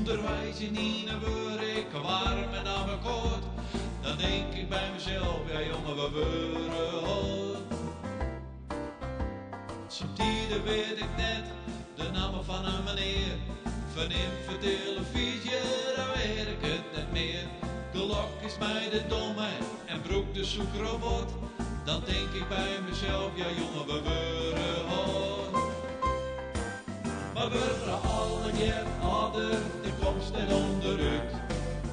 Ûnderweis, ynienen, wurd, waarm en namme goed. Dan denk ik bij mezelf, ja jongen, we worden goed. Somtijden weet ik net de namme van een meneer. Verneamd voor televisie, dan weet ik het net meer. Gelok is mij de domme en brûk de zoekrobot. Dan denk ik bij mezelf, ja jongen, we worden goed. Maar we worden Allegearre âlder, de komst en onderuit.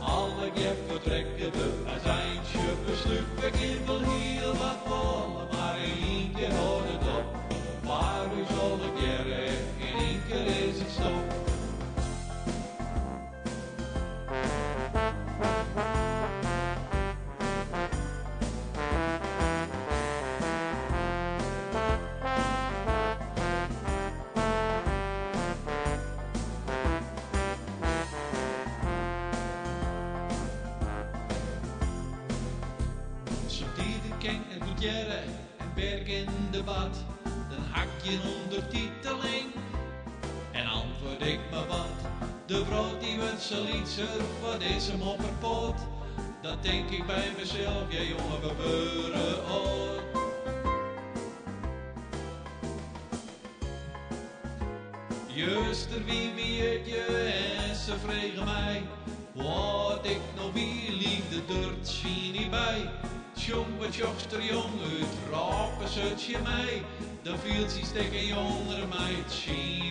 Allegearre vertrekken we als eindje besluit. We kunnen wel heel wat vallen, maar in één keer houdt het op. Waar is Allegearre, in één keer is het stop. En goed jaren en berg in de bad, dan hak je een ondertiteling en antwoord ik me wat. De vrouw die wordt zoietser, wat is hem op haar poot? Dan denk ik bij mezelf, ja jongen, we worden oud. Juster wie weet je en ze vregen mij, wat ik nog wie liefde durft zie niet bij. Jong wat jochster jong uit, raken zet je mij, dan viel ze stekken jongere meid, zie